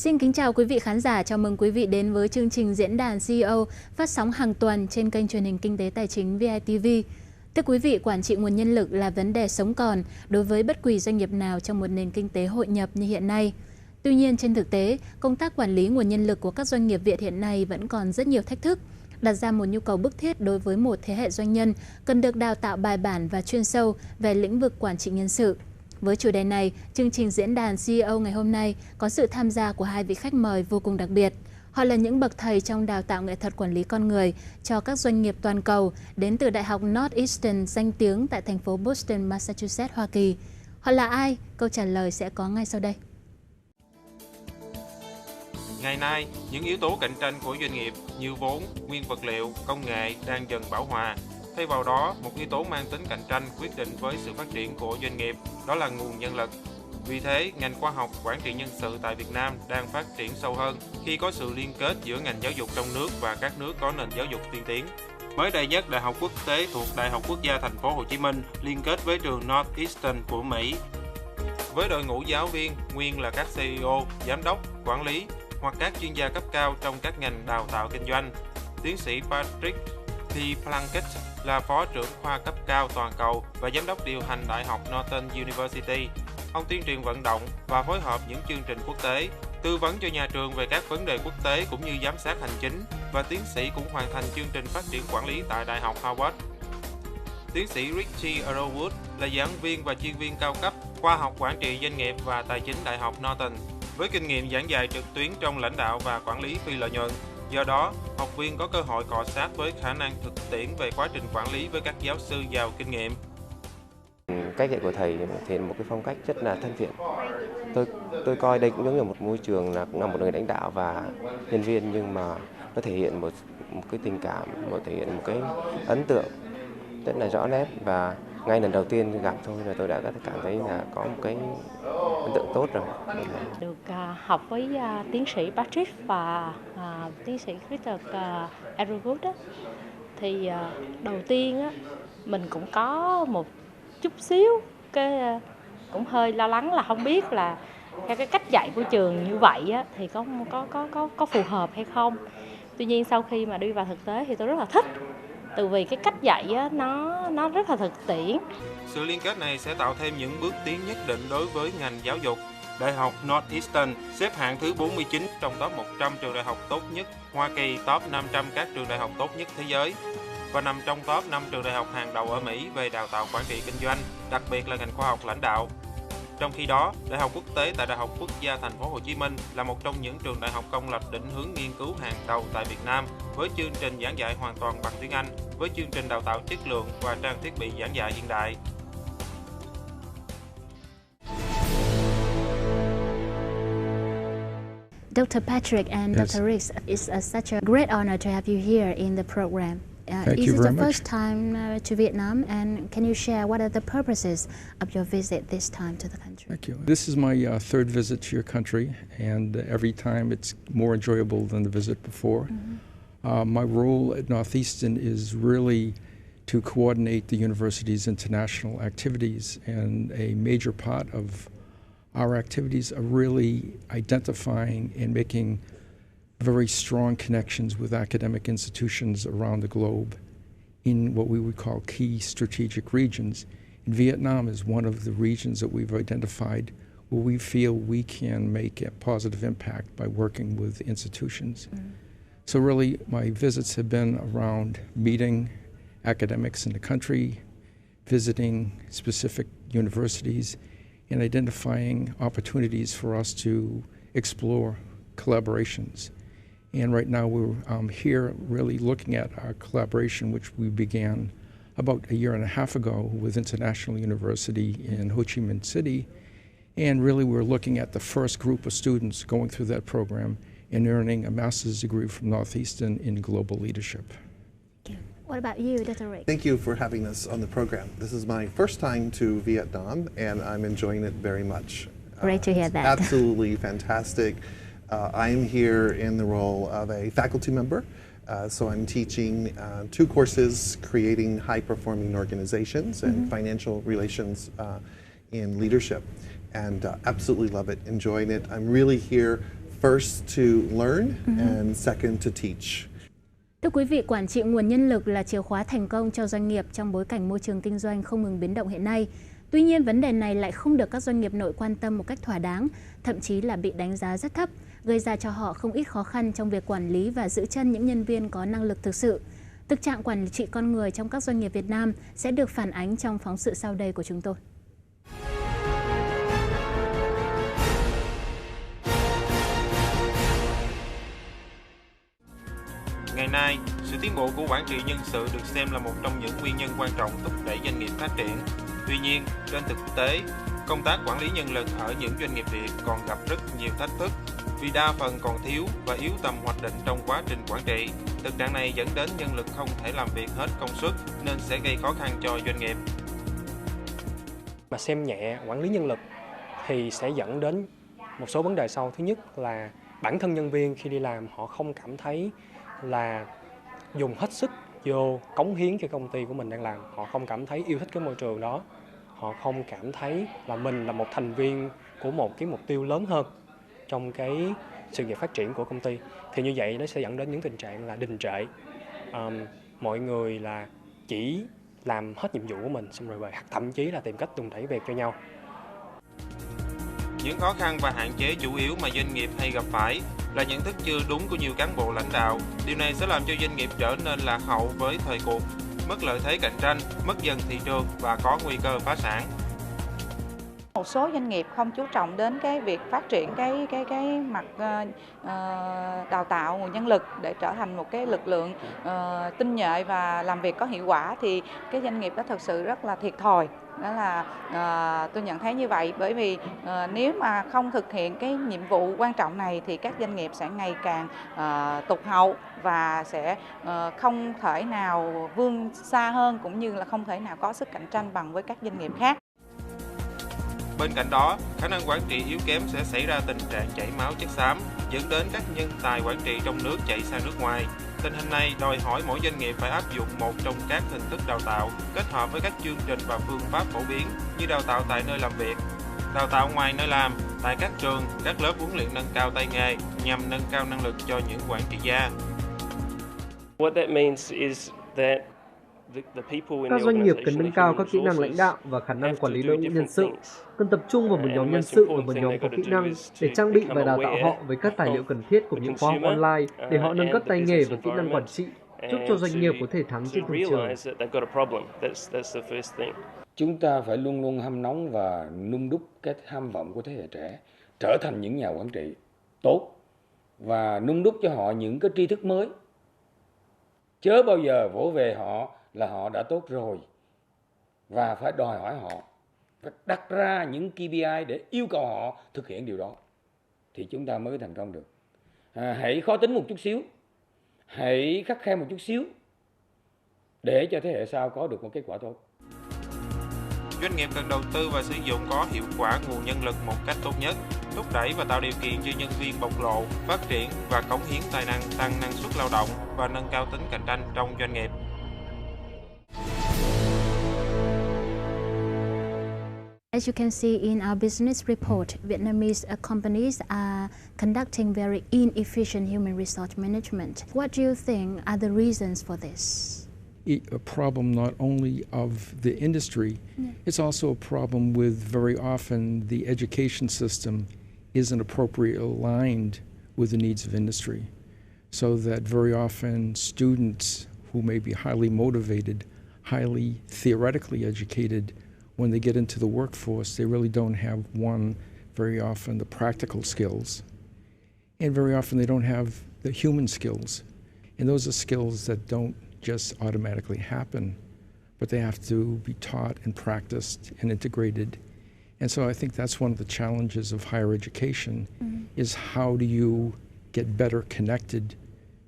Xin kính chào quý vị khán giả, chào mừng quý vị đến với chương trình Diễn đàn CEO phát sóng hàng tuần trên kênh truyền hình Kinh tế Tài chính VITV. Thưa quý vị, quản trị nguồn nhân lực là vấn đề sống còn đối với bất kỳ doanh nghiệp nào trong một nền kinh tế hội nhập như hiện nay. Tuy nhiên, trên thực tế, công tác quản lý nguồn nhân lực của các doanh nghiệp Việt hiện nay vẫn còn rất nhiều thách thức, đặt ra một nhu cầu bức thiết đối với một thế hệ doanh nhân cần được đào tạo bài bản và chuyên sâu về lĩnh vực quản trị nhân sự. Với chủ đề này, chương trình Diễn đàn CEO ngày hôm nay có sự tham gia của hai vị khách mời vô cùng đặc biệt. Họ là những bậc thầy trong đào tạo nghệ thuật quản lý con người cho các doanh nghiệp toàn cầu đến từ Đại học Northeastern danh tiếng tại thành phố Boston, Massachusetts, Hoa Kỳ. Họ là ai? Câu trả lời sẽ có ngay sau đây. Ngày nay, những yếu tố cạnh tranh của doanh nghiệp như vốn, nguyên vật liệu, công nghệ đang dần bão hòa. Thay vào đó, một yếu tố mang tính cạnh tranh quyết định với sự phát triển của doanh nghiệp, đó là nguồn nhân lực. Vì thế, ngành khoa học quản trị nhân sự tại Việt Nam đang phát triển sâu hơn khi có sự liên kết giữa ngành giáo dục trong nước và các nước có nền giáo dục tiên tiến. Mới đây nhất, Đại học Quốc tế thuộc Đại học Quốc gia Thành phố Hồ Chí Minh liên kết với trường Northeastern của Mỹ. Với đội ngũ giáo viên nguyên là các CEO, giám đốc, quản lý hoặc các chuyên gia cấp cao trong các ngành đào tạo kinh doanh. Tiến sĩ Patrick là phó trưởng khoa cấp cao toàn cầu và giám đốc điều hành Đại học Northern University. Ông tuyên truyền vận động và phối hợp những chương trình quốc tế, tư vấn cho nhà trường về các vấn đề quốc tế cũng như giám sát hành chính, và tiến sĩ cũng hoàn thành chương trình phát triển quản lý tại Đại học Harvard. Tiến sĩ Richie Arrowwood là giảng viên và chuyên viên cao cấp khoa học quản trị doanh nghiệp và tài chính Đại học Norton, với kinh nghiệm giảng dạy trực tuyến trong lãnh đạo và quản lý phi lợi nhuận. Do đó, học viên có cơ hội cọ sát với khả năng thực tiễn về quá trình quản lý với các giáo sư giàu kinh nghiệm. Cách dạy của thầy thể hiện một cái phong cách rất là thân thiện. Tôi coi đây cũng giống như một môi trường là cũng là một người lãnh đạo và nhân viên, nhưng mà nó thể hiện một cái tình cảm, thể hiện một cái ấn tượng rất là rõ nét, và ngay lần đầu tiên gặp thôi là tôi đã cảm thấy là có một cái ấn tượng tốt rồi. Được học với tiến sĩ Patrick và tiến sĩ Arrowwood thì đầu tiên mình cũng có một chút xíu cũng hơi lo lắng là không biết là theo cái cách dạy của trường như vậy thì có phù hợp hay không. Tuy nhiên sau khi mà đi vào thực tế thì tôi rất là thích, từ vì cái cách dạy nó rất là thực tiễn. Sự liên kết này sẽ tạo thêm những bước tiến nhất định đối với ngành giáo dục. Đại học Northeastern xếp hạng thứ 49 trong top 100 trường đại học tốt nhất Hoa Kỳ, top 500 các trường đại học tốt nhất thế giới, và nằm trong top 5 trường đại học hàng đầu ở Mỹ về đào tạo quản trị kinh doanh, đặc biệt là ngành khoa học lãnh đạo. Trong khi đó, Đại học Quốc tế tại Đại học Quốc gia Thành phố Hồ Chí Minh là một trong những trường đại học công lập định hướng nghiên cứu hàng đầu tại Việt Nam, với chương trình giảng dạy hoàn toàn bằng tiếng Anh, với chương trình đào tạo chất lượng và trang thiết bị giảng dạy hiện đại. Dr. Patrick and Yes. Dr. Riggs, it's such a great honor to have you here in the program. Thank Is you it very the much. first time to Vietnam, and can you share what are the purposes of your visit this time to the country? Thank you. This is my third visit to your country, and every time it's more enjoyable than the visit before. My role at Northeastern is really to coordinate the university's international activities, and a major part of our activities are really identifying and making very strong connections with academic institutions around the globe in what we would call key strategic regions. And Vietnam is one of the regions that we've identified where we feel we can make a positive impact by working with institutions. So really, my visits have been around meeting academics in the country, visiting specific universities, and identifying opportunities for us to explore collaborations. And right now we're here really looking at our collaboration, which we began about a year and a half ago with International University in Ho Chi Minh City. And really we're looking at the first group of students going through that program and earning a master's degree from Northeastern in global leadership. What about you, Dr. Riggs? Thank you for having us on the program. This is my first time to Vietnam, and I'm enjoying it very much. Great to hear that. Absolutely fantastic. I'm here in the role of a faculty member, so I'm teaching 2 courses, creating high-performing organizations and financial relations in leadership, and absolutely love it, enjoying it. I'm really here first to learn and second to teach. Thưa quý vị, quản trị nguồn nhân lực là chìa khóa thành công cho doanh nghiệp trong bối cảnh môi trường kinh doanh không ngừng biến động hiện nay. Tuy nhiên, vấn đề này lại không được các doanh nghiệp nội quan tâm một cách thỏa đáng, thậm chí là bị đánh giá rất thấp, gây ra cho họ không ít khó khăn trong việc quản lý và giữ chân những nhân viên có năng lực thực sự. Thực trạng quản trị con người trong các doanh nghiệp Việt Nam sẽ được phản ánh trong phóng sự sau đây của chúng tôi. Ngày nay, sự tiến bộ của quản trị nhân sự được xem là một trong những nguyên nhân quan trọng thúc đẩy doanh nghiệp phát triển. Tuy nhiên, trên thực tế, công tác quản lý nhân lực ở những doanh nghiệp Việt còn gặp rất nhiều thách thức vì đa phần còn thiếu và yếu tầm hoạch định trong quá trình quản trị. Thực trạng này dẫn đến nhân lực không thể làm việc hết công suất nên sẽ gây khó khăn cho doanh nghiệp. Mà xem nhẹ quản lý nhân lực thì sẽ dẫn đến một số vấn đề sau. Thứ nhất là bản thân nhân viên khi đi làm họ không cảm thấy là dùng hết sức vô cống hiến cho công ty của mình đang làm. Họ không cảm thấy yêu thích cái môi trường đó. Họ không cảm thấy là mình là một thành viên của một cái mục tiêu lớn hơn trong cái sự nghiệp phát triển của công ty. Thì như vậy nó sẽ dẫn đến những tình trạng là đình trệ. Mọi người là chỉ làm hết nhiệm vụ của mình xong rồi về, thậm chí là tìm cách đùn đẩy việc cho nhau. Những khó khăn và hạn chế chủ yếu mà doanh nghiệp hay gặp phải là nhận thức chưa đúng của nhiều cán bộ lãnh đạo. Điều này sẽ làm cho doanh nghiệp trở nên lạc hậu với thời cuộc, mất lợi thế cạnh tranh, mất dần thị trường và có nguy cơ phá sản. Một số doanh nghiệp không chú trọng đến cái việc phát triển cái mặt đào tạo nguồn nhân lực để trở thành một cái lực lượng tinh nhuệ và làm việc có hiệu quả, thì cái doanh nghiệp đó thực sự rất là thiệt thòi. Đó là tôi nhận thấy như vậy, bởi vì nếu mà không thực hiện cái nhiệm vụ quan trọng này thì các doanh nghiệp sẽ ngày càng tụt hậu và sẽ không thể nào vươn xa hơn, cũng như là không thể nào có sức cạnh tranh bằng với các doanh nghiệp khác. Bên cạnh đó, khả năng quản trị yếu kém sẽ xảy ra tình trạng chảy máu chất xám, dẫn đến các nhân tài quản trị trong nước chạy sang nước ngoài. Tình hình này đòi hỏi mỗi doanh nghiệp phải áp dụng một trong các hình thức đào tạo, kết hợp với các chương trình và phương pháp phổ biến như đào tạo tại nơi làm việc, đào tạo ngoài nơi làm, tại các trường, các lớp huấn luyện nâng cao tay nghề nhằm nâng cao năng lực cho những quản trị gia. What that means is that các doanh nghiệp cần nâng cao các kỹ năng lãnh đạo và khả năng quản lý đội ngũ nhân sự, cần tập trung vào một nhóm nhân sự và một nhóm có kỹ năng để trang bị và đào tạo họ với các tài liệu cần thiết của những khóa học online để họ nâng cấp tay nghề và kỹ năng quản trị, giúp cho doanh nghiệp có thể thắng trên thị trường. Chúng ta phải luôn luôn hâm nóng và nung đúc cái tham vọng của thế hệ trẻ trở thành những nhà quản trị tốt và nung đúc cho họ những cái tri thức mới. Chớ bao giờ vỗ về họ là họ đã tốt rồi, và phải đòi hỏi họ, phải đặt ra những KPI để yêu cầu họ thực hiện điều đó thì chúng ta mới thành công được. Hãy khó tính một chút xíu, hãy khắt khe một chút xíu để cho thế hệ sau có được một kết quả tốt. Doanh nghiệp cần đầu tư và sử dụng có hiệu quả nguồn nhân lực một cách tốt nhất, thúc đẩy và tạo điều kiện cho nhân viên bộc lộ, phát triển và cống hiến tài năng, tăng năng suất lao động và nâng cao tính cạnh tranh trong doanh nghiệp. As you can see in our business report, Vietnamese companies are conducting very inefficient human resource management. What do you think are the reasons for this? A problem not only of the industry, it's also a problem with very often the education system isn't appropriately aligned with the needs of industry. So that very often students who may be highly motivated, highly theoretically educated, when they get into the workforce, they really don't have very often the practical skills. And very often they don't have the human skills. And those are skills that don't just automatically happen, but they have to be taught and practiced and integrated. And so I think that's one of the challenges of higher education, is how do you get better connected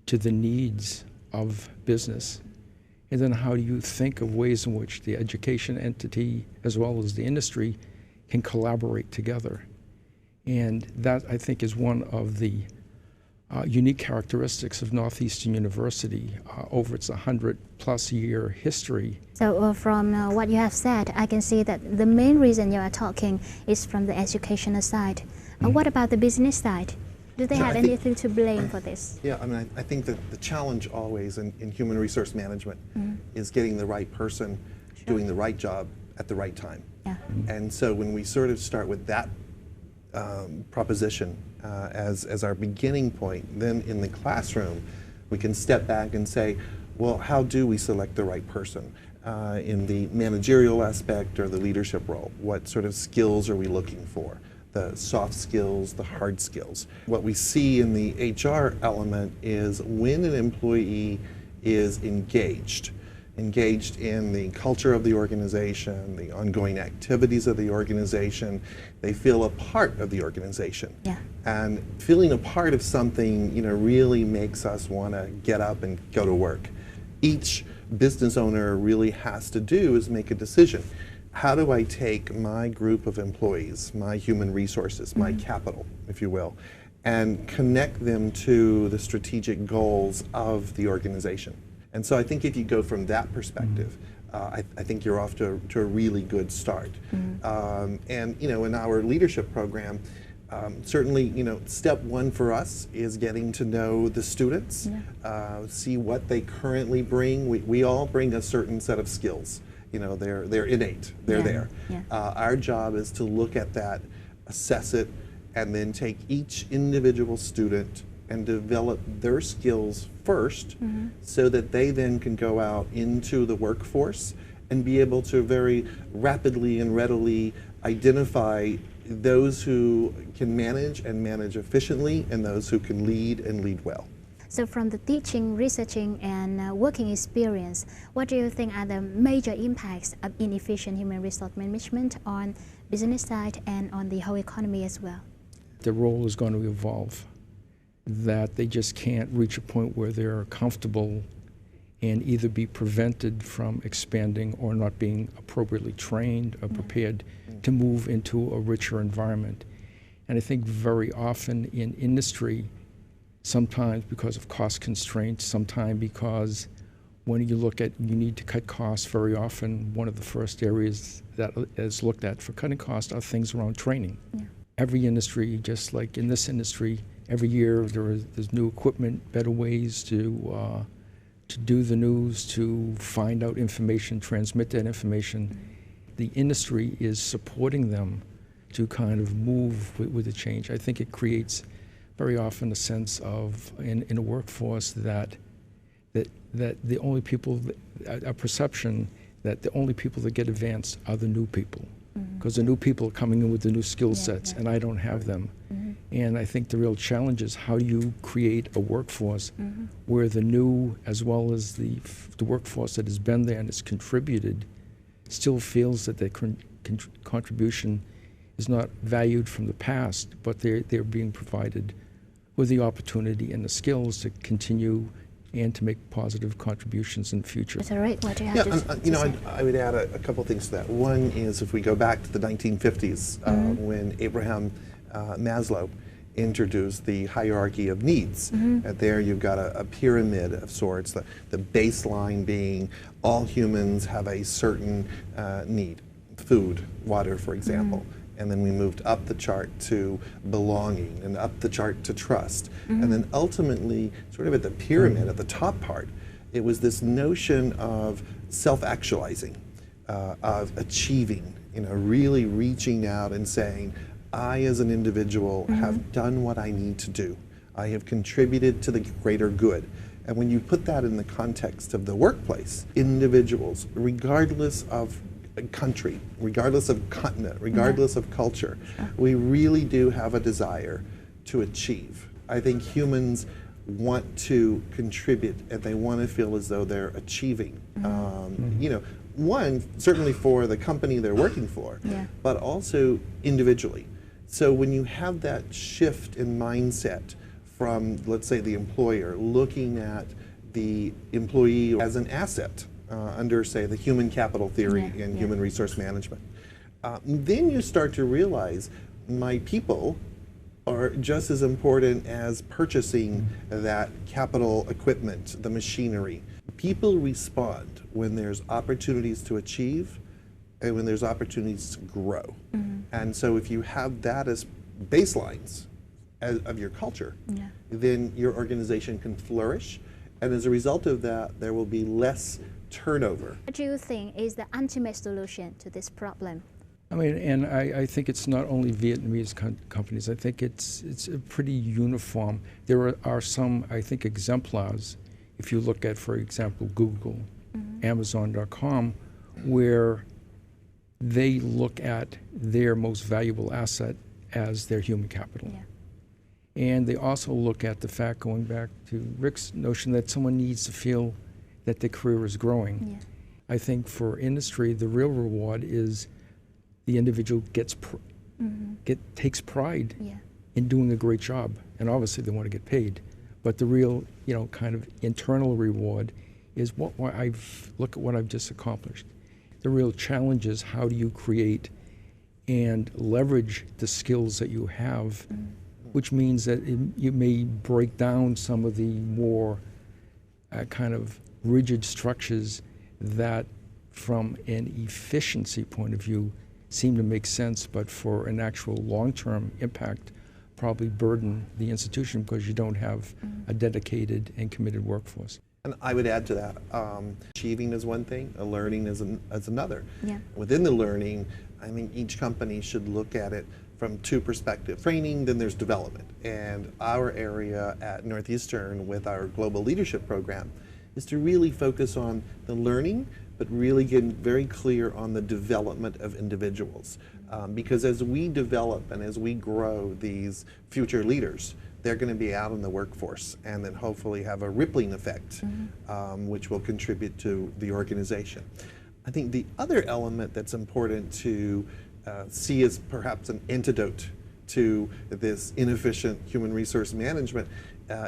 to the needs of business? And then how do you think of ways in which the education entity as well as the industry can collaborate together? And that, I think, is one of the unique characteristics of Northeastern University over its 100-plus year history. So from what you have said, I can see that the main reason you are talking is from the educational side. What about the business side? Do they have anything to blame for this? Yeah, I mean, I think that the challenge always in human resource management is getting the right person doing the right job at the right time. Yeah. And so when we sort of start with that proposition as our beginning point, then in the classroom, we can step back and say, well, how do we select the right person in the managerial aspect or the leadership role? What sort of skills are we looking for? The soft skills, the hard skills. What we see in the HR element is when an employee is engaged in the culture of the organization, the ongoing activities of the organization, they feel a part of the organization. Yeah. And feeling a part of something, really makes us want to get up and go to work. Each business owner really has to do is make a decision. How do I take my group of employees, my human resources, my capital, if you will, and connect them to the strategic goals of the organization? And so I think if you go from that perspective, I think you're off to a really good start. And in our leadership program, certainly, step one for us is getting to know the students, see what they currently bring. We all bring a certain set of skills. They're innate. They're there. Yeah. Our job is to look at that, assess it, and then take each individual student and develop their skills first so that they then can go out into the workforce and be able to very rapidly and readily identify those who can manage and manage efficiently and those who can lead and lead well. So from the teaching, researching, and working experience, what do you think are the major impacts of inefficient human resource management on business side and on the whole economy as well? The role is going to evolve, that they just can't reach a point where they're comfortable and either be prevented from expanding or not being appropriately trained or prepared to move into a richer environment. And I think very often in industry, sometimes because of cost constraints, sometimes because when you need to cut costs, very often one of the first areas that is looked at for cutting costs are things around training. Yeah. Every industry, just like in this industry, every year there's new equipment, better ways to do the news, to find out information, transmit that information. The industry is supporting them to kind of move with the change. I think it creates very often a sense of, in a workforce, that the only people, a perception that the only people that get advanced are the new people. Because the new people are coming in with the new skill sets, and I don't have them. And I think the real challenge is how do you create a workforce where the new, as well as the workforce that has been there and has contributed, still feels that their contribution is not valued from the past, but they're being provided with the opportunity and the skills to continue and to make positive contributions in the future. That's all right. What do you have to say? I would add a couple things to that. One is if we go back to the 1950s, when Abraham Maslow introduced the hierarchy of needs. There you've got a pyramid of sorts, the baseline being all humans have a certain need, food, water, for example. And then we moved up the chart to belonging and up the chart to trust. And then ultimately, sort of at the pyramid, at the top part, it was this notion of self-actualizing, of achieving, really reaching out and saying, I as an individual have done what I need to do. I have contributed to the greater good. And when you put that in the context of the workplace, individuals, regardless of country, regardless of continent, regardless of culture, we really do have a desire to achieve. I think humans want to contribute and they want to feel as though they're achieving. One, certainly for the company they're working for, but also individually. So when you have that shift in mindset from, let's say, the employer looking at the employee as an asset, under, say, the human capital theory in human resource management. Then you start to realize my people are just as important as purchasing that capital equipment, the machinery. People respond when there's opportunities to achieve and when there's opportunities to grow. And so if you have that as baselines, of your culture, then your organization can flourish. And as a result of that, there will be less turnover. What do you think is the ultimate solution to this problem? I mean, and I think it's not only Vietnamese companies. I think it's a pretty uniform. There are some, I think, exemplars. If you look at, for example, Google, Amazon.com, where they look at their most valuable asset as their human capital. And they also look at the fact, going back to Rick's notion, that someone needs to feel that their career is growing. I think for industry, the real reward is the individual takes pride in doing a great job, and obviously they want to get paid. But the real, kind of internal reward is look at what I've just accomplished. The real challenge is how do you create and leverage the skills that you have, which means that you may break down some of the more kind of rigid structures that, from an efficiency point of view, seem to make sense, but for an actual long-term impact, probably burden the institution because you don't have a dedicated and committed workforce. And I would add to that, achieving is one thing, learning is another. Within the learning, I think each company should look at it from two perspectives. Training, then there's development. And our area at Northeastern with our Global Leadership Program is to really focus on the learning, but really getting very clear on the development of individuals. Because as we develop and as we grow these future leaders, they're going to be out in the workforce and then hopefully have a rippling effect, which will contribute to the organization. I think the other element that's important to see as perhaps an antidote to this inefficient human resource management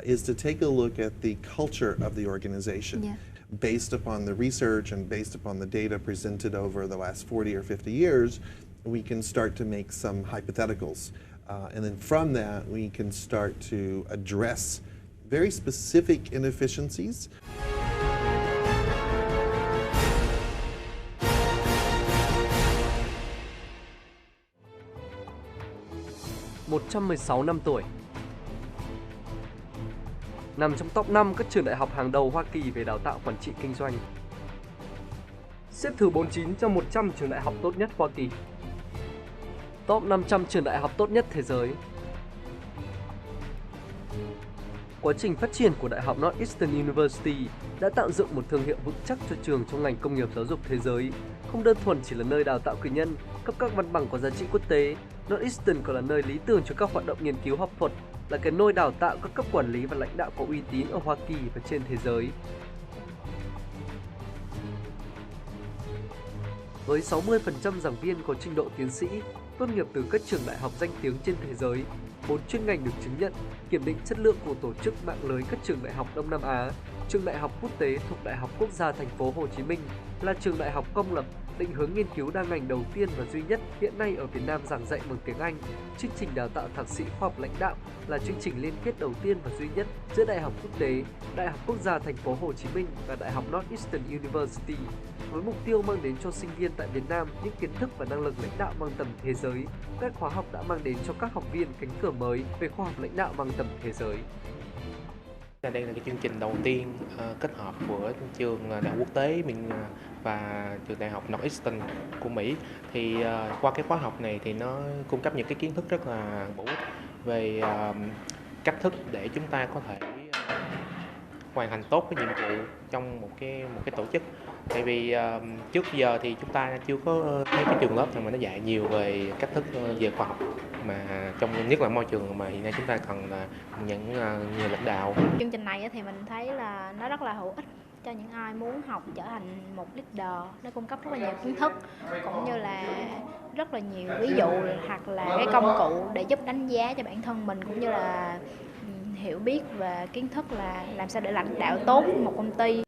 is to take a look at the culture of the organization. Based upon the research and based upon the data presented over the last 40 or 50 years, we can start to make some hypotheticals. And then from that, we can start to address very specific inefficiencies. $116 tuổi. Nằm trong top 5 các trường đại học hàng đầu Hoa Kỳ về đào tạo quản trị kinh doanh. Xếp thứ 49 trong 100 trường đại học tốt nhất Hoa Kỳ. Top 500 trường đại học tốt nhất thế giới. Quá trình phát triển của Đại học Northeastern University đã tạo dựng một thương hiệu vững chắc cho trường trong ngành công nghiệp giáo dục thế giới. Không đơn thuần chỉ là nơi đào tạo cử nhân, cấp các văn bằng có giá trị quốc tế, Northeastern còn là nơi lý tưởng cho các hoạt động nghiên cứu học thuật, là cái nôi đào tạo các cấp quản lý và lãnh đạo có uy tín ở Hoa Kỳ và trên thế giới. Với 60% giảng viên có trình độ tiến sĩ, tốt nghiệp từ các trường đại học danh tiếng trên thế giới, 4 chuyên ngành được chứng nhận, kiểm định chất lượng của tổ chức mạng lưới các trường đại học Đông Nam Á, trường đại học quốc tế thuộc Đại học Quốc gia Thành phố Hồ Chí Minh, là trường đại học công lập định hướng nghiên cứu đa ngành đầu tiên và duy nhất hiện nay ở Việt Nam giảng dạy bằng tiếng Anh. Chương trình đào tạo thạc sĩ khoa học lãnh đạo là chương trình liên kết đầu tiên và duy nhất giữa Đại học Quốc tế, Đại học Quốc gia Thành phố Hồ Chí Minh và Đại học Northeastern University, với mục tiêu mang đến cho sinh viên tại Việt Nam những kiến thức và năng lực lãnh đạo mang tầm thế giới. Các khóa học đã mang đến cho các học viên cánh cửa mới về khoa học lãnh đạo mang tầm thế giới. Đây là cái chương trình đầu tiên kết hợp của trường đại học quốc tế và trường đại học Northeastern của Mỹ. Thì qua cái khóa học này thì nó cung cấp những cái kiến thức rất là bổ ích về cách thức để chúng ta có thể hoàn thành tốt cái nhiệm vụ trong một cái tổ chức. Tại vì trước giờ thì chúng ta chưa có thấy cái trường lớp nào mà nó dạy nhiều về cách thức về khoa học, mà trong nhất là môi trường mà hiện nay chúng ta cần là những người lãnh đạo. Chương trình này thì mình thấy là nó rất là hữu ích cho những ai muốn học trở thành một leader. Nó cung cấp rất là nhiều kiến thức cũng như là rất là nhiều ví dụ hoặc là cái công cụ để giúp đánh giá cho bản thân mình, cũng như là hiểu biết và kiến thức là làm sao để lãnh đạo tốt một công ty.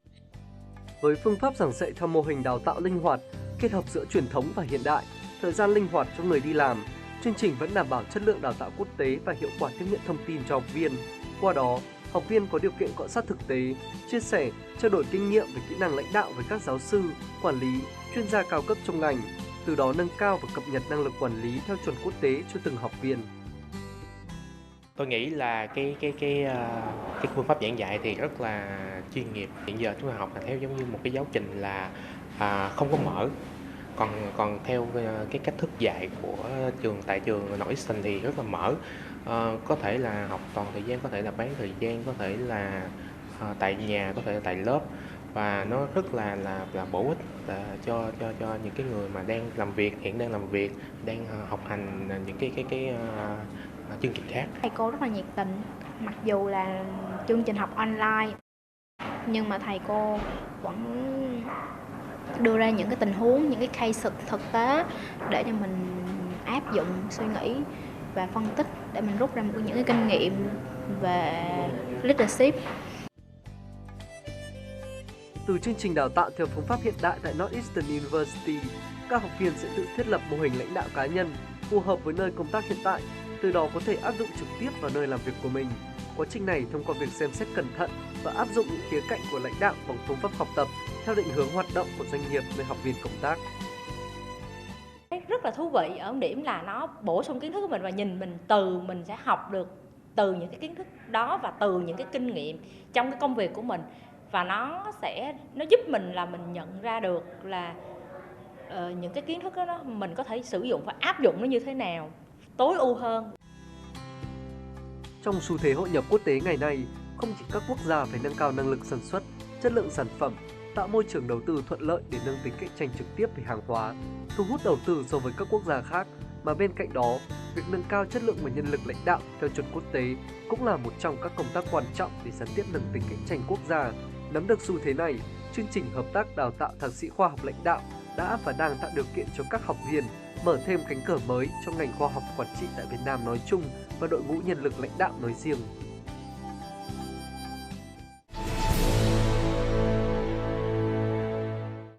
Với phương pháp giảng dạy theo mô hình đào tạo linh hoạt, kết hợp giữa truyền thống và hiện đại, thời gian linh hoạt cho người đi làm, chương trình vẫn đảm bảo chất lượng đào tạo quốc tế và hiệu quả tiếp nhận thông tin cho học viên. Qua đó, học viên có điều kiện cọ sát thực tế, chia sẻ, trao đổi kinh nghiệm về kỹ năng lãnh đạo với các giáo sư, quản lý, chuyên gia cao cấp trong ngành, từ đó nâng cao và cập nhật năng lực quản lý theo chuẩn quốc tế cho từng học viên. Tôi nghĩ là cái phương pháp giảng dạy thì rất là chuyên nghiệp. Hiện giờ chúng ta học là theo giống như một cái giáo trình là không có mở. Còn theo cái cách thức dạy của tại trường Northeastern thì rất là mở. Có thể là học toàn thời gian, có thể là bán thời gian, có thể là tại nhà, có thể là tại lớp, và nó rất là bổ ích cho những cái người mà đang làm việc, đang học hành những cái chương trình khác. Thầy cô rất là nhiệt tình, mặc dù là chương trình học online nhưng mà thầy cô vẫn đưa ra những cái tình huống, những cái case thực tế để cho mình áp dụng, suy nghĩ và phân tích để mình rút ra những cái kinh nghiệm về leadership. Từ chương trình đào tạo theo phương pháp hiện đại tại Northeastern University, các học viên sẽ tự thiết lập mô hình lãnh đạo cá nhân phù hợp với nơi công tác hiện tại, từ đó có thể áp dụng trực tiếp vào nơi làm việc của mình. Quá trình này thông qua việc xem xét cẩn thận và áp dụng những khía cạnh của lãnh đạo bằng phương pháp học tập theo định hướng hoạt động của doanh nghiệp nơi học viên công tác. Rất là thú vị ở điểm là nó bổ sung kiến thức của mình và nhìn mình sẽ học được từ những cái kiến thức đó và từ những cái kinh nghiệm trong cái công việc của mình, và nó giúp mình là mình nhận ra được là những cái kiến thức đó mình có thể sử dụng và áp dụng nó như thế nào tối ưu hơn. Trong xu thế hội nhập quốc tế ngày nay, không chỉ các quốc gia phải nâng cao năng lực sản xuất, chất lượng sản phẩm, tạo môi trường đầu tư thuận lợi để nâng tính cạnh tranh trực tiếp về hàng hóa, thu hút đầu tư so với các quốc gia khác, mà bên cạnh đó, việc nâng cao chất lượng và nhân lực lãnh đạo theo chuẩn quốc tế cũng là một trong các công tác quan trọng để gián tiếp nâng tính cạnh tranh quốc gia. Nắm được xu thế này, chương trình hợp tác đào tạo thạc sĩ khoa học lãnh đạo đã và đang tạo điều kiện cho các học viên mở thêm cánh cửa mới cho ngành khoa học quản trị tại Việt Nam nói chung và đội ngũ nhân lực lãnh đạo nói riêng.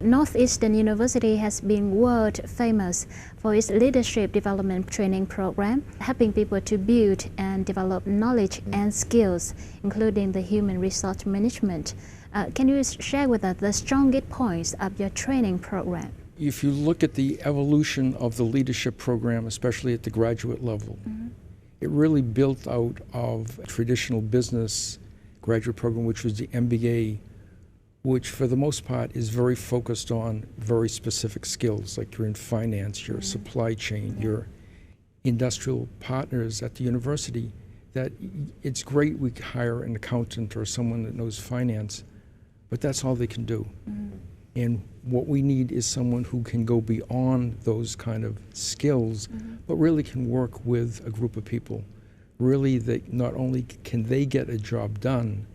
Northeastern University has been world famous for its leadership development training program, helping people to build and develop knowledge and skills, including the human resource management. Can you share with us the strongest points of your training program? If you look at the evolution of the leadership program, especially at the graduate level, it really built out of a traditional business graduate program, which was the MBA, which for the most part is very focused on very specific skills, like you're in finance, your supply chain, your industrial partners at the university, that it's great we hire an accountant or someone that knows finance, but that's all they can do. And what we need is someone who can go beyond those kind of skills, but really can work with a group of people. Really, not only can they get a job done,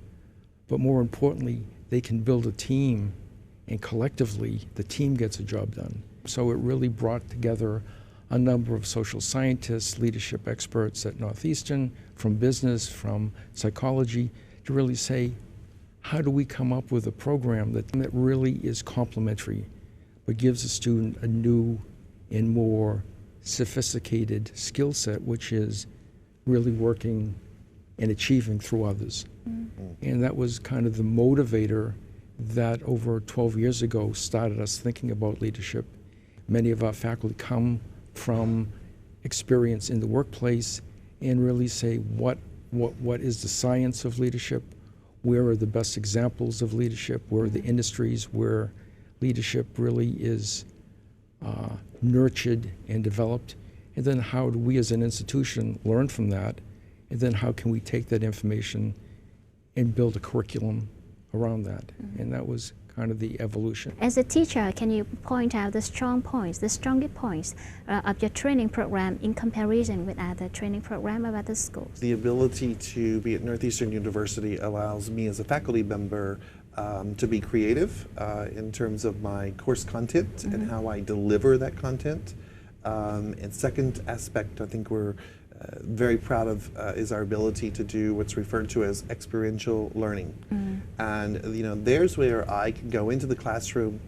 but more importantly, they can build a team, and collectively, the team gets a job done. So it really brought together a number of social scientists, leadership experts at Northeastern, from business, from psychology, to really say, how do we come up with a program that really is complementary, but gives a student a new and more sophisticated skill set, which is really working and achieving through others. And that was kind of the motivator that over 12 years ago started us thinking about leadership. Many of our faculty come from experience in the workplace and really say what is the science of leadership, where are the best examples of leadership, where are the industries where leadership really is nurtured and developed, and then how do we as an institution learn from that, and then how can we take that information and build a curriculum around that. And that was kind of the evolution. As a teacher, can you point out the strongest points of your training program in comparison with other training programs of other schools? The ability to be at Northeastern University allows me as a faculty member to be creative in terms of my course content and how I deliver that content. And second aspect, I think we're very proud of is our ability to do what's referred to as experiential learning. And there's where I can go into the classroom,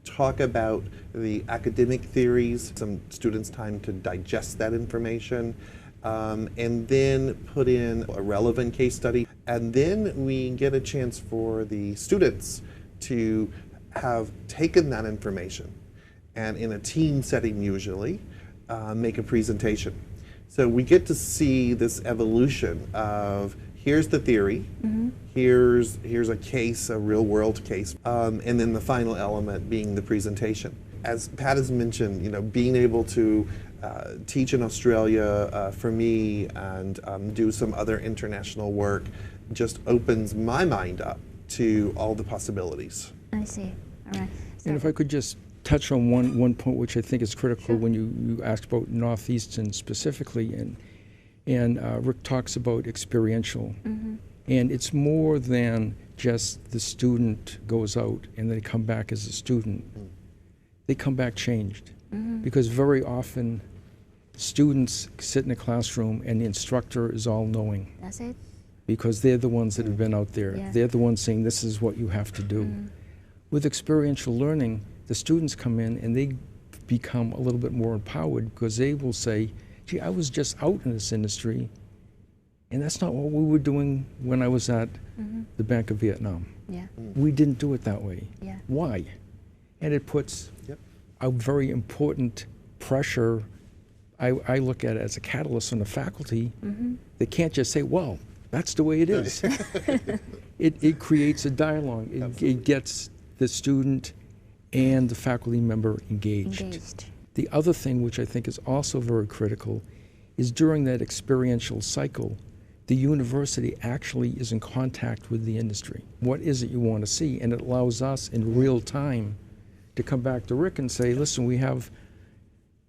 talk about the academic theories, some students' time to digest that information, and then put in a relevant case study. And then we get a chance for the students to have taken that information and in a team setting usually, make a presentation. So we get to see this evolution of here's the theory, here's a case, a real world case, and then the final element being the presentation. As Pat has mentioned, you know, being able to teach in Australia for me and do some other international work just opens my mind up to all the possibilities. I see. All right. So, and if I could just touch on one point which I think is critical when you asked about Northeastern specifically, and Rick talks about experiential. And it's more than just the student goes out and they come back as a student. They come back changed. Because very often students sit in a classroom and the instructor is all knowing. That's it. Because they're the ones that have been out there. Yeah. They're the ones saying this is what you have to do. With experiential learning, the students come in and they become a little bit more empowered because they will say, gee, I was just out in this industry and that's not what we were doing when I was at the Bank of Vietnam. Yeah. We didn't do it that way. Yeah. Why? And it puts a very important pressure. I look at it as a catalyst on the faculty. They can't just say, well, that's the way it is. It creates a dialogue. It gets the student and the faculty member engaged. The other thing which I think is also very critical is during that experiential cycle, the university actually is in contact with the industry. What is it you want to see? And it allows us in real time to come back to Rick and say, listen, we have,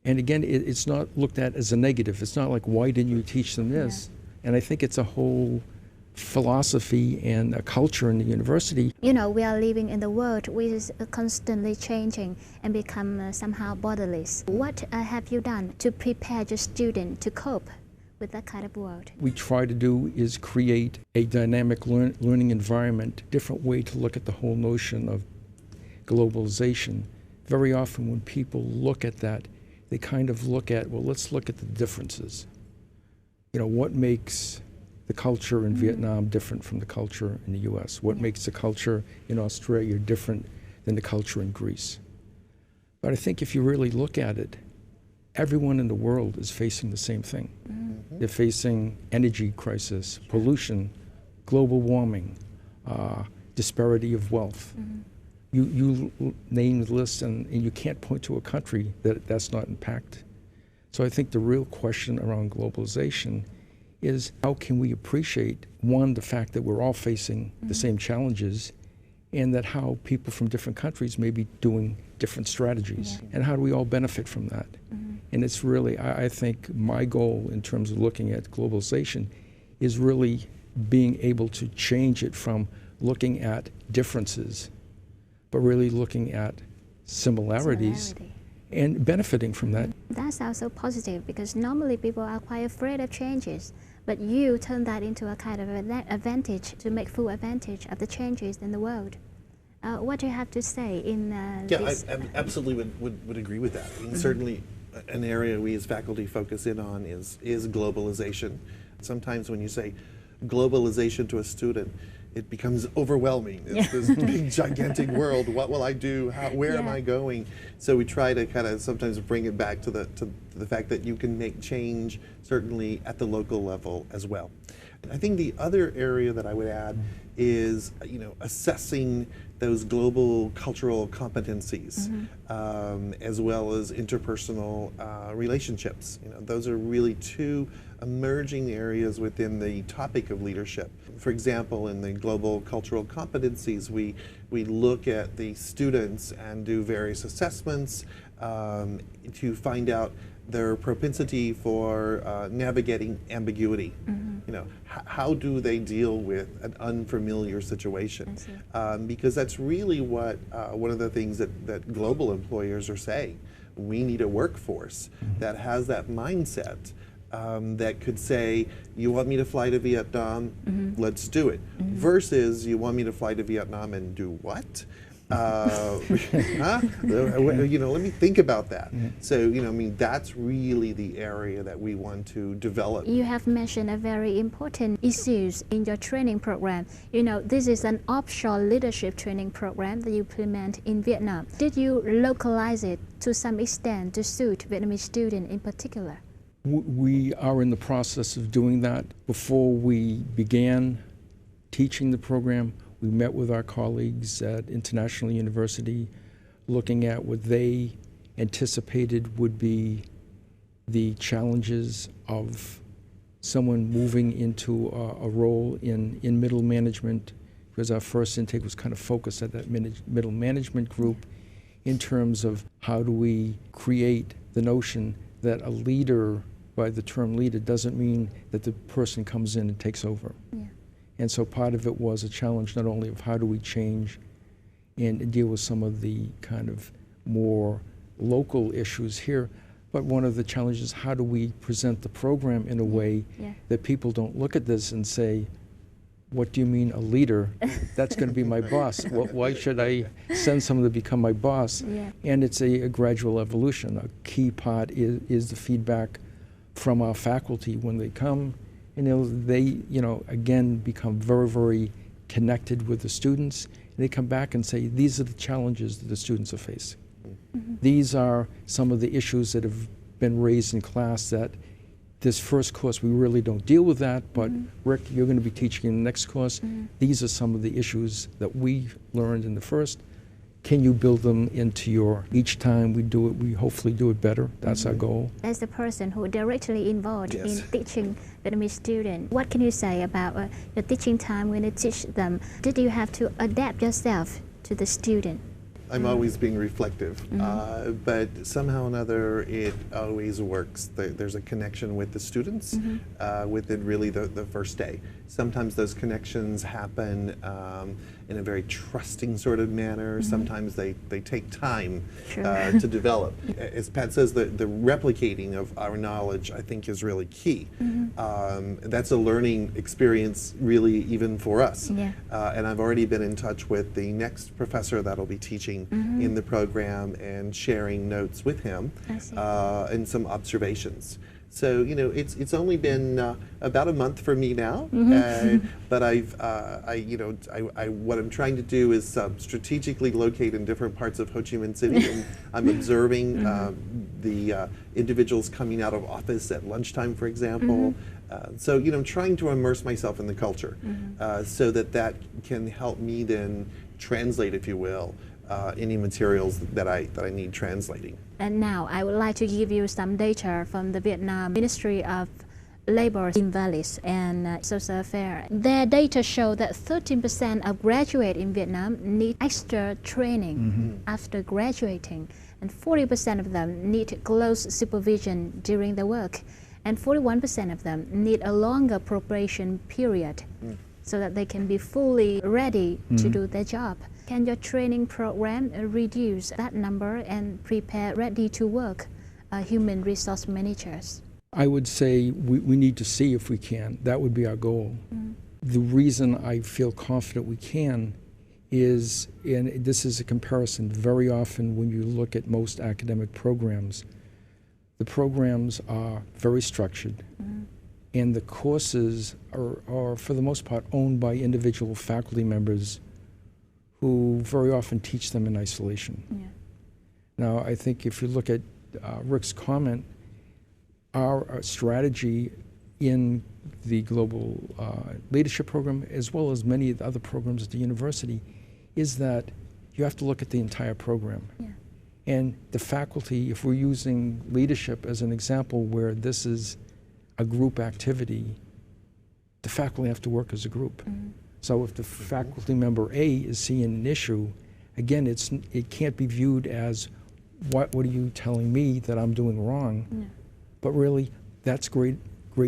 and again, it's not looked at as a negative. It's not like, why didn't you teach them this? And I think it's a whole philosophy and a culture in the university. You know, we are living in the world which is constantly changing and become somehow borderless. What have you done to prepare your student to cope with that kind of world? We try to do is create a dynamic learning environment, different way to look at the whole notion of globalization. Very often when people look at that, they kind of look at, well, let's look at the differences. You know, what makes the culture in Vietnam different from the culture in the US? What makes the culture in Australia different than the culture in Greece? But I think if you really look at it, everyone in the world is facing the same thing. They're facing energy crisis, pollution, global warming, disparity of wealth. You name the list and you can't point to a country that's not impacted. So I think the real question around globalization is how can we appreciate, one, the fact that we're all facing the same challenges, and that how people from different countries may be doing different strategies, and how do we all benefit from that? And it's really, I think my goal in terms of looking at globalization is really being able to change it from looking at differences, but really looking at similarities and benefiting from that. That sounds so positive because normally people are quite afraid of changes, but you turn that into a kind of an advantage to make full advantage of the changes in the world. What do you have to say in this? I absolutely would agree with that. I mean, certainly an area we as faculty focus in on is globalization. Sometimes when you say globalization to a student, it becomes overwhelming. It's this big, gigantic world. What will I do? Where am I going? So we try to kind of sometimes bring it back to the fact that you can make change, certainly at the local level as well. I think the other area that I would add is, you know, assessing those global cultural competencies, as well as interpersonal relationships. You know, those are really two emerging areas within the topic of leadership. For example, in the global cultural competencies, we look at the students and do various assessments to find out their propensity for navigating ambiguity. You know, how do they deal with an unfamiliar situation? Because that's really what one of the things that global employers are saying. We need a workforce that has that mindset that could say, you want me to fly to Vietnam? Let's do it. Versus, you want me to fly to Vietnam and do what? You know, let me think about that. So, you know, I mean, that's really the area that we want to develop. You have mentioned a very important issues in your training program. You know, this is an offshore leadership training program that you implement in Vietnam. Did you localize it to some extent to suit Vietnamese students in particular? We are in the process of doing that. Before we began teaching the program, we met with our colleagues at International University, looking at what they anticipated would be the challenges of someone moving into a role in middle management, because our first intake was kind of focused at that middle management group in terms of how do we create the notion that a leader, by the term leader, doesn't mean that the person comes in and takes over. Yeah. And so part of it was a challenge not only of how do we change and deal with some of the kind of more local issues here, but one of the challenges is how do we present the program in a way that people don't look at this and say, what do you mean a leader? That's going to be my boss. Why should I send someone to become my boss? Yeah. And it's a gradual evolution. A key part is the feedback from our faculty when they come, and they again become very, very connected with the students. And they come back and say, these are the challenges that the students are facing. Mm-hmm. These are some of the issues that have been raised in class that this first course, we really don't deal with that, but Rick, you're going to be teaching in the next course. These are some of the issues that we learned in the first. Can you build them into each time we do it, we hopefully do it better. That's our goal. As the person who directly involved in teaching Vietnamese students, what can you say about your teaching time when you teach them? Did you have to adapt yourself to the student? I'm always being reflective, but somehow or another it always works. There's a connection with the students within really the first day. Sometimes those connections happen in a very trusting sort of manner. Sometimes they take time to develop. As Pat says, the replicating of our knowledge, I think, is really key. That's a learning experience really even for us. And I've already been in touch with the next professor that'll be teaching in the program and sharing notes with him and some observations. So it's only been about a month for me now, but what I'm trying to do is strategically locate in different parts of Ho Chi Minh City, and I'm observing the individuals coming out of office at lunchtime, for example. So I'm trying to immerse myself in the culture, so that can help me then translate, if you will, any materials that I need translating. And now I would like to give you some data from the Vietnam Ministry of Labor, Invalid and Social Affairs. Their data show that 13% of graduates in Vietnam need extra training after graduating, and 40% of them need close supervision during the work, and 41% of them need a longer probation period so that they can be fully ready to do their job. Can your training program reduce that number and prepare ready-to-work human resource managers? I would say we need to see if we can. That would be our goal. The reason I feel confident we can is, and this is a comparison very often when you look at most academic programs, the programs are very structured, and the courses are for the most part owned by individual faculty members who very often teach them in isolation. Now, I think if you look at Rick's comment, our strategy in the global leadership program, as well as many of the other programs at the university, is that you have to look at the entire program. And the faculty, if we're using leadership as an example where this is a group activity, the faculty have to work as a group. So if the faculty member A is seeing an issue, again, it can't be viewed as, what are you telling me that I'm doing wrong? But really, that's great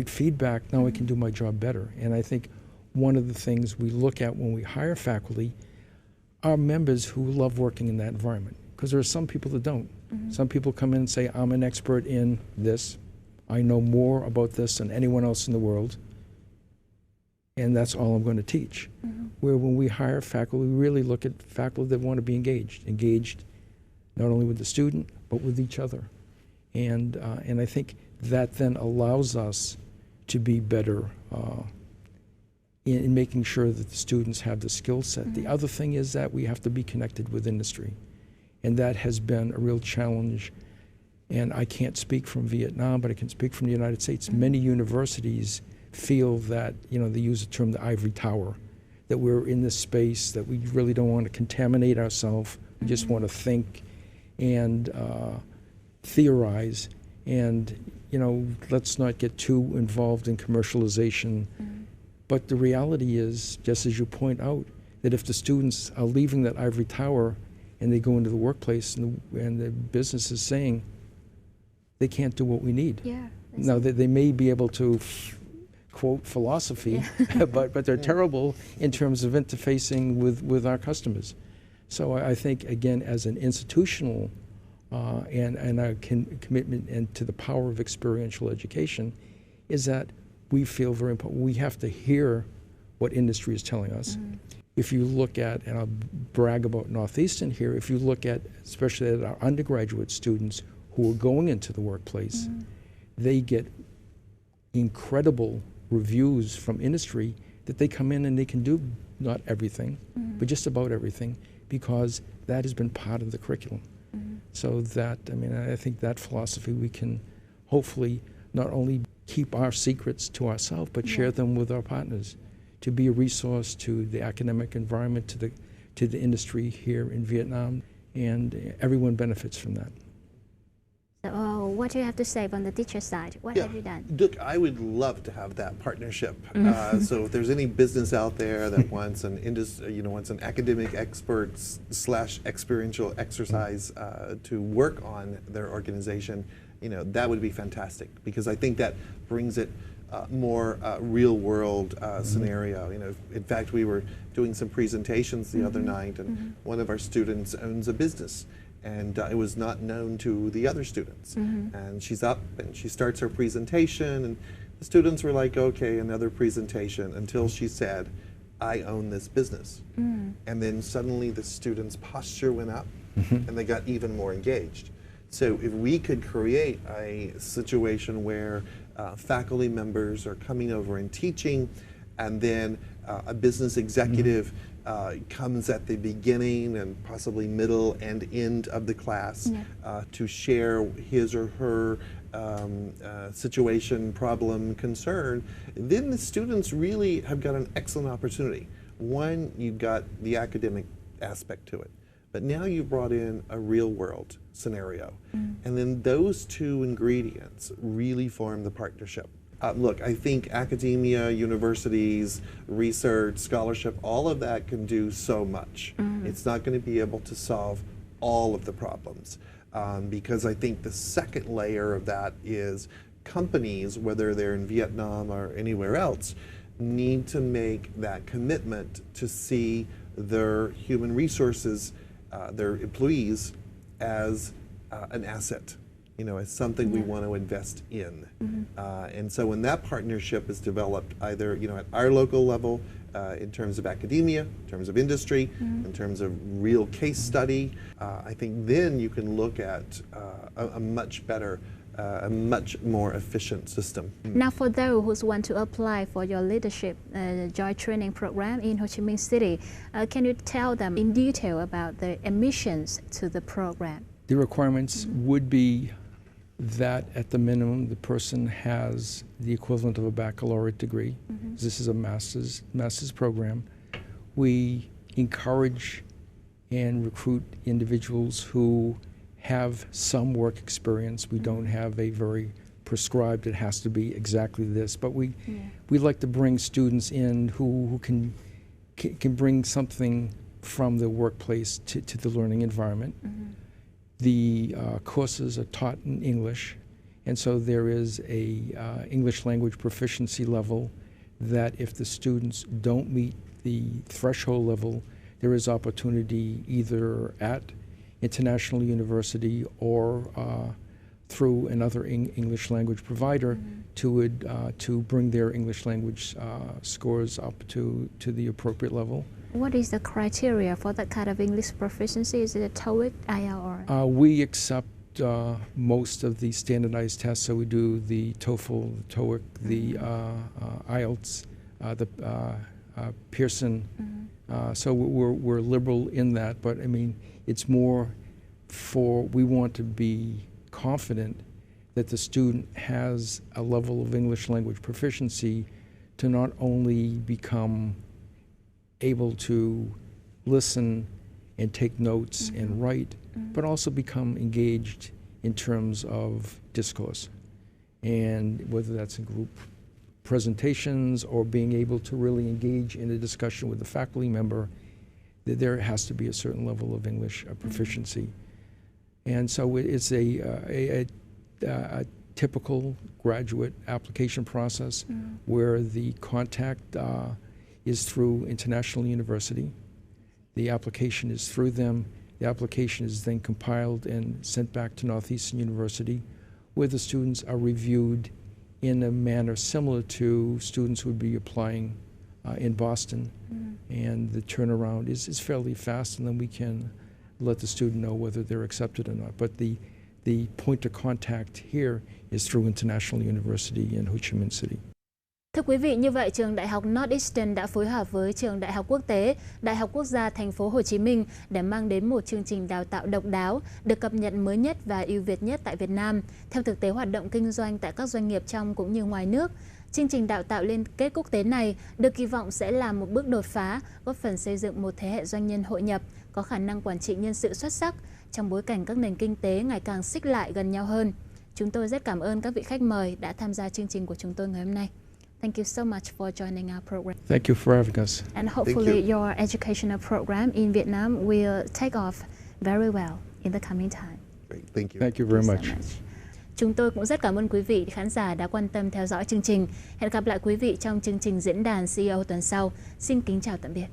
feedback. Now I can do my job better. And I think one of the things we look at when we hire faculty are members who love working in that environment. Because there are some people that don't. Some people come in and say, I'm an expert in this. I know more about this than anyone else in the world. And that's all I'm going to teach. Where when we hire faculty, we really look at faculty that want to be engaged not only with the student, but with each other. And I think that then allows us to be better in making sure that the students have the skill set. The other thing is that we have to be connected with industry. And that has been a real challenge and I can't speak from Vietnam, but I can speak from the United States. Many universities feel that, they use the term the ivory tower, that we're in this space, that we really don't want to contaminate ourselves. We just want to think and theorize, and let's not get too involved in commercialization. But the reality is, just as you point out, that if the students are leaving that ivory tower and they go into the workplace and the business is saying they can't do what we need. Yeah. Now, they may be able to quote philosophy, but they're terrible in terms of interfacing with our customers. So I think, again, as an institutional and our commitment and to the power of experiential education, is that we feel very important. We have to hear what industry is telling us. If you look at, and I'll brag about Northeastern here, if you look at, especially at our undergraduate students who are going into the workplace, they get incredible reviews from industry that they come in and they can do not everything, but just about everything, because that has been part of the curriculum. So that, I think that philosophy we can hopefully not only keep our secrets to ourselves, but share them with our partners, to be a resource to the academic environment, to the industry here in Vietnam, and everyone benefits from that. So, what do you have to say on the teacher side? What have you done? Look, I would love to have that partnership. So if there's any business out there that wants an wants an academic expert / experiential exercise to work on their organization, that would be fantastic, because I think that brings it more real world scenario. In fact, we were doing some presentations the other night, and one of our students owns a business, and it was not known to the other students. And she's up and she starts her presentation, and the students were like, okay, another presentation, until she said, I own this business. And then suddenly the students' posture went up and they got even more engaged. So if we could create a situation where faculty members are coming over and teaching, and then a business executive comes at the beginning and possibly middle and end of the class to share his or her situation, problem, concern, then the students really have got an excellent opportunity. One, you've got the academic aspect to it, but now you've brought in a real world scenario. And then those two ingredients really form the partnership. Look, I think academia, universities, research, scholarship, all of that can do so much. It's not going to be able to solve all of the problems, because I think the second layer of that is companies, whether they're in Vietnam or anywhere else, need to make that commitment to see their human resources, their employees, as an asset. As something we want to invest in. And so when that partnership is developed, either at our local level, in terms of academia, in terms of industry, in terms of real case study, I think then you can look at a much better, a much more efficient system. Now, for those who want to apply for your leadership joint training program in Ho Chi Minh City, can you tell them in detail about the admissions to the program? The requirements would be that at the minimum the person has the equivalent of a baccalaureate degree. This is a master's program. We encourage and recruit individuals who have some work experience. We don't have a very prescribed, it has to be exactly this, but we like to bring students in who can bring something from the workplace to the learning environment. The courses are taught in English, and so there is a English language proficiency level that if the students don't meet the threshold level, there is opportunity either at international university or through another English language provider to bring their English language scores up to the appropriate level. What is the criteria for that kind of English proficiency? Is it a TOEIC, IELTS, or? We accept most of the standardized tests, so we do the TOEFL, the TOEIC, the IELTS, the Pearson. So we're liberal in that, but it's more for, we want to be confident that the student has a level of English language proficiency to not only become able to listen and take notes and write, but also become engaged in terms of discourse. And whether that's in group presentations or being able to really engage in a discussion with a faculty member, that there has to be a certain level of English proficiency. And so it's a typical graduate application process where the contact is through international university. The application is through them. The application is then compiled and sent back to Northeastern University, where the students are reviewed in a manner similar to students who would be applying in Boston. And the turnaround is fairly fast, and then we can let the student know whether they're accepted or not. But the point of contact here is through International University in Ho Chi Minh City. Thưa quý vị, như vậy trường Đại học Northeastern đã phối hợp với trường Đại học Quốc tế, Đại học Quốc gia thành phố Hồ Chí Minh để mang đến một chương trình đào tạo độc đáo, được cập nhật mới nhất và ưu việt nhất tại Việt Nam, theo thực tế hoạt động kinh doanh tại các doanh nghiệp trong cũng như ngoài nước. Chương trình đào tạo liên kết quốc tế này được kỳ vọng sẽ là một bước đột phá, góp phần xây dựng một thế hệ doanh nhân hội nhập, có khả năng quản trị nhân sự xuất sắc trong bối cảnh các nền kinh tế ngày càng xích lại gần nhau hơn. Chúng tôi rất cảm ơn các vị khách mời đã tham gia chương trình của chúng tôi ngày hôm nay. Thank you so much for joining our program. Thank you for having us. And hopefully your educational program in Vietnam will take off very well in the coming time. Great. Thank you. Thank you very much. Chúng tôi cũng rất cảm ơn quý vị khán giả đã quan tâm theo dõi chương trình. Hẹn gặp lại quý vị trong chương trình diễn đàn CEO tuần sau. Xin kính chào tạm biệt.